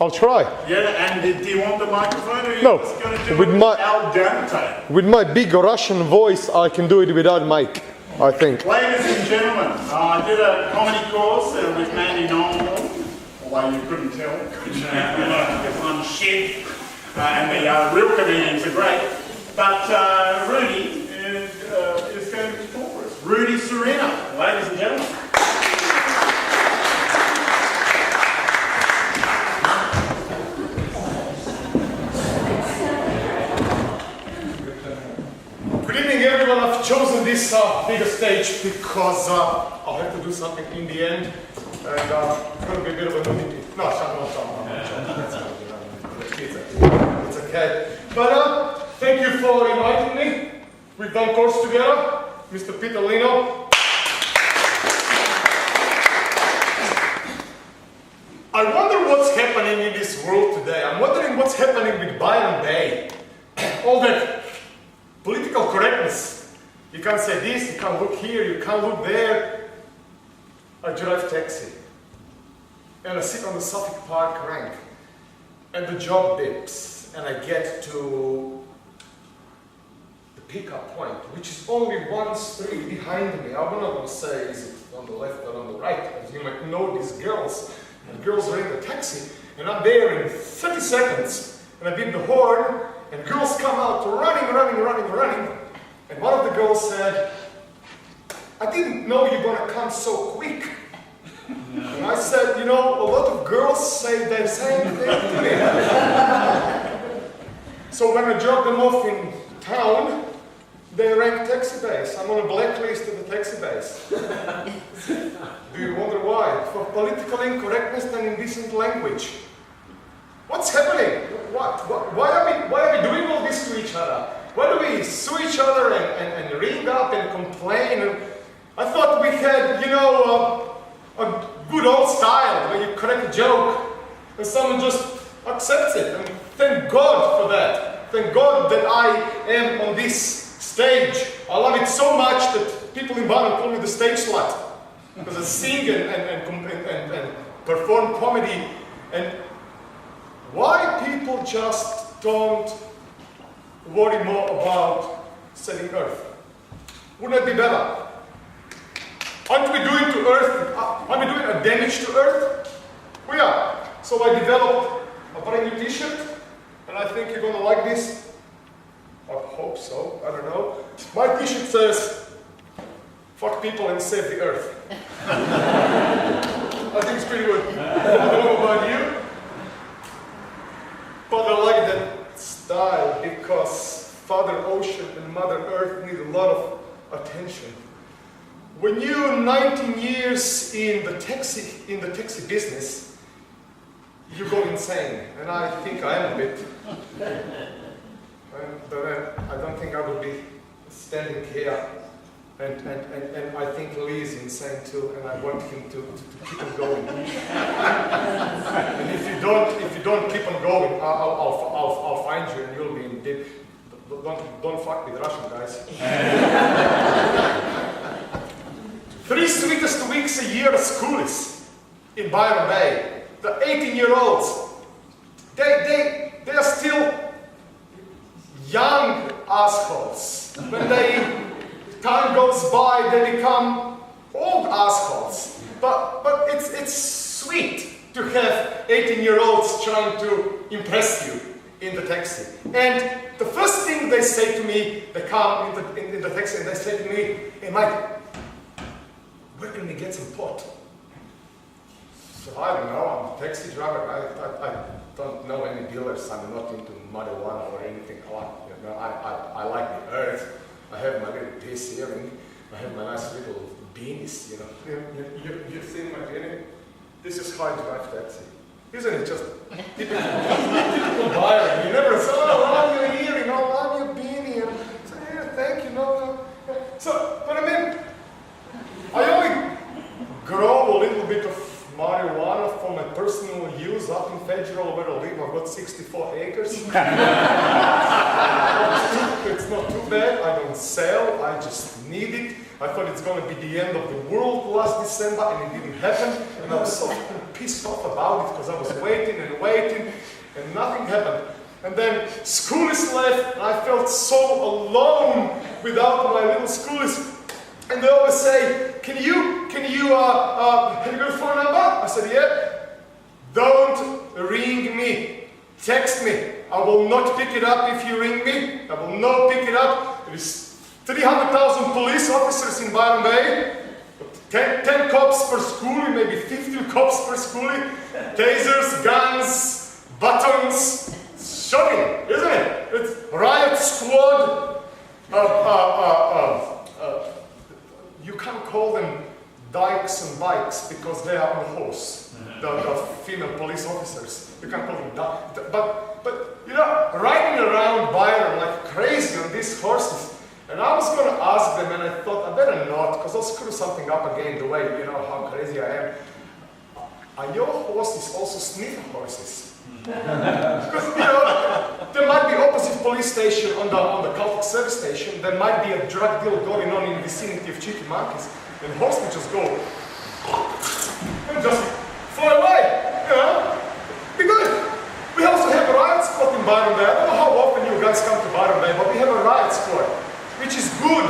I'll try. Yeah, and do you want the microphone, or are you No, just going to do with it my- al dente? With my big Russian voice, I can do it without mic, I think. Ladies and gentlemen, I did a comedy course with Mandy Normal, although you couldn't tell. It's one shit, and the real comedians are great. But Rudy is going to perform for us. Rudy Serena, ladies and gentlemen. Good evening, everyone. I've chosen this bigger stage because I'll have to do something in the end, and it's going to be a bit of a nudity. No, it's okay. But thank you for inviting me. We've done course together, Mr. pt1. I wonder what's happening in this world today. I'm wondering what's happening with Byron Bay. All that political correctness. You can't say this, you can't look here, you can't look there. I drive taxi. And I sit on the Suffolk Park rank. And the job dips. And I get to the pickup point, which is only one street behind me. I'm not going to say is it on the left or on the right. As you might know, these girls. And girls are in the taxi. And I'm there in 30 seconds. And I beat the horn. And girls come out running. And one of the girls said, "I didn't know you're going to come so quick." And I said, you know, a lot of girls say the same thing to me. So when I drop them off in town, they rank taxi base. I'm on a blacklist of the taxi base. Do you wonder why? For political incorrectness and indecent language. What's happening? Why are we doing all this to each other? Why do we sue each other and ring up and complain? And I thought we had, you know, a good old style where you correct a joke and someone just accepts it. And thank God for that. Thank God that I am on this stage. I love it so much that people in Barnum call me the stage slut. Because I sing and perform comedy. And why people just don't worry more about saving Earth? Wouldn't it be better? Aren't we doing to Earth? Are we doing a damage to Earth? We are. So I developed a brand new T-shirt, and I think you're going to like this. I hope so. I don't know. My T-shirt says, "Fuck people and save the Earth." I think it's pretty good. I don't know about you. But I like that style because Father Ocean and Mother Earth need a lot of attention. When you're 19 years in the taxi business, you go insane, and I think I am a bit. But I don't think I would be standing here, and I think Lee is insane too, and I want him to keep on going. And if you don't keep on going, I'll find you and you'll be in deep. Don't fuck with Russian guys. 3 sweetest weeks a year at schoolies in Byron Bay. The 18-year-olds, they are still young assholes. When time goes by, they become old assholes. But it's sweet to have 18-year-olds trying to impress you in the taxi. And the first thing they say to me, they come in the taxi and they say to me, "Hey Mike, where can we get some pot?" So I don't know, I'm a taxi driver, I don't know any dealers, I'm not into marijuana or anything like that. You know, I like the earth, I have my little piece earring, I have my nice little beanies, you know. You've seen my beanie? This is how I drive taxi. Isn't it just typical Byron? You never say, "Oh, I love your earring, I love your beanie." And say, "Yeah, thank you, no. So, but I mean, I only grow a little bit of marijuana for my personal use up in Federal where I live. I've got 64 acres. It's not too bad, I don't sell, I just need it. I thought it's going to be the end of the world last December, and it didn't happen. And I was so pissed off about it because I was waiting and waiting, and nothing happened. And then schoolies left, and I felt so alone without my little schoolies. And they always say, can you get a phone number? I said, yeah. Don't ring me. Text me. I will not pick it up if you ring me. I will not pick it up. There is 300,000 police officers in Byron Bay. 10 cops per schoolie, maybe 15 cops per schoolie. Tasers, guns, buttons. It's shocking, isn't it? It's riot squad. You can't call them dykes and bikes because they are on a horse. The female police officers. You can't call them dykes. But you know, riding around Byron like crazy on these horses. And I was going to ask them, and I thought I better not, because I'll screw something up again the way you know how crazy I am. Are your horses also sniffer horses? Because you know, there might be opposite police station on the Celtic service station. There might be a drug deal going on in the vicinity of cheeky monkeys, and horse will just go and just fly away. You know, be good. We also have a riot squad in Byron Bay. I don't know how often you guys come to Byron Bay, but we have a riot squad, which is good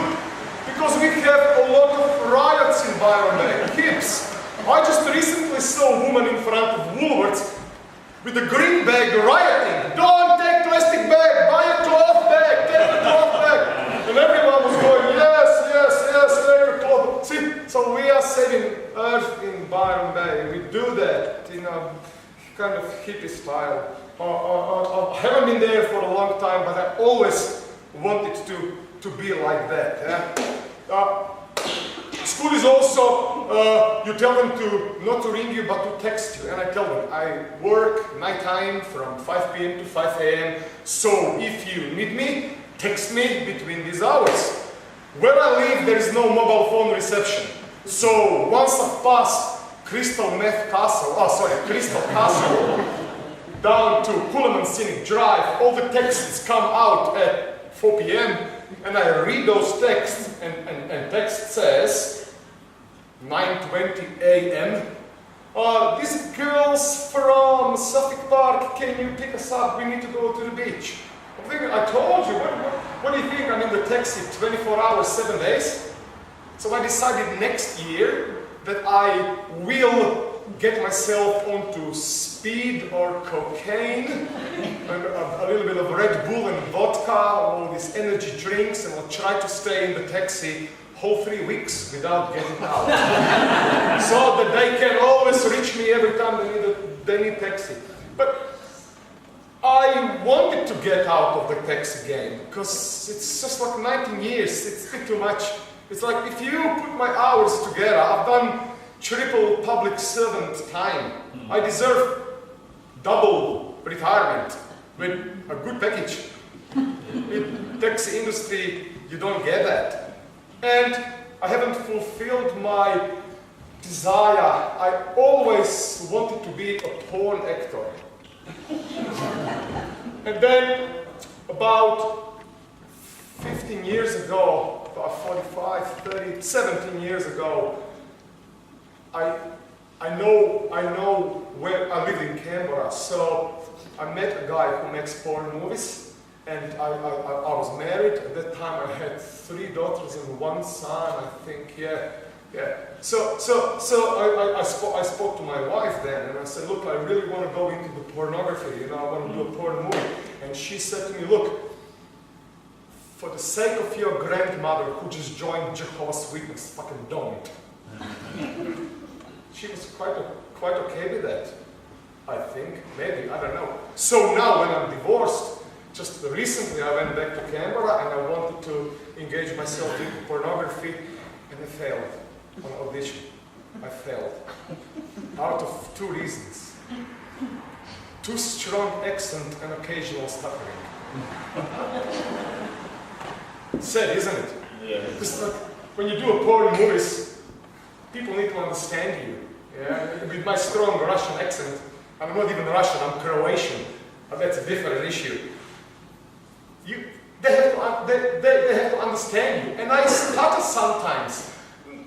because we have a lot of riots in Byron Bay. Heaps. I just recently saw a woman in front of Woolworths with a green bag rioting. Don't take plastic bag, buy a cloth bag, take a cloth bag. And everyone was going, yes, yes, yes, take a cloth. See, so we are saving Earth in Byron Bay. We do that in a kind of hippie style. I haven't been there for a long time, but I always wanted to be like that. Yeah? School is also, you tell them not to ring you, but to text you. And I tell them, I work nighttime from 5 p.m. to 5 a.m. So if you need me, text me between these hours. Where I live, there is no mobile phone reception. So once I've passed Crystal Castle down to Pullman Scenic Drive, all the texts come out at 4 p.m. and I read those texts, and text says 9:20 a.m. These girls from Suffolk Park, can you pick us up? We need to go to the beach. I'm thinking, I told you, what do you think? I'm in the taxi 24 hours, 7 days. So I decided next year that I will get myself onto speed or cocaine, and a little bit of Red Bull and vodka, all these energy drinks, and I'll try to stay in the taxi whole 3 weeks without getting out. So that they can always reach me every time they need taxi. But I wanted to get out of the taxi game, because it's just like 19 years, it's a bit too much. It's like if you put my hours together, I've done triple public servant time. I deserve double retirement with a good package. In taxi industry, you don't get that. And I haven't fulfilled my desire. I always wanted to be a porn actor. And then about 15 years ago, about 45, 30, 17 years ago, I know where I live in Canberra, so I met a guy who makes porn movies, and I was married. At that time I had 3 daughters and 1 son, I think, yeah. So I spoke to my wife then, and I said, look, I really want to go into the pornography, you know, I want to do a porn movie. And she said to me, look, for the sake of your grandmother who just joined Jehovah's Witness, fucking don't. She was quite okay with that, I think, maybe, I don't know. So now when I'm divorced, just recently I went back to Canberra and I wanted to engage myself in pornography, and I failed on audition. I failed. Out of 2 reasons. Too strong accent and occasional stuttering. Sad, isn't it? Yeah. Because like, when you do a porn movies, people need to understand you. Yeah? With my strong Russian accent, I'm not even Russian, I'm Croatian, but that's a different issue. they have to understand you. And I stutter sometimes,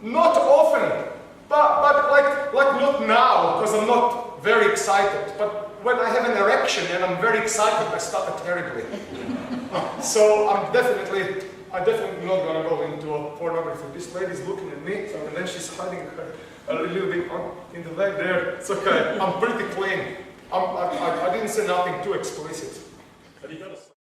not often, but like not now, because I'm not very excited. But when I have an erection and I'm very excited, I stutter terribly. So I'm definitely not going to go into a pornography. This lady's looking at me, and then she's hiding her a little bit in the leg there. It's okay. I'm pretty clean. I didn't say nothing too explicit. But you got to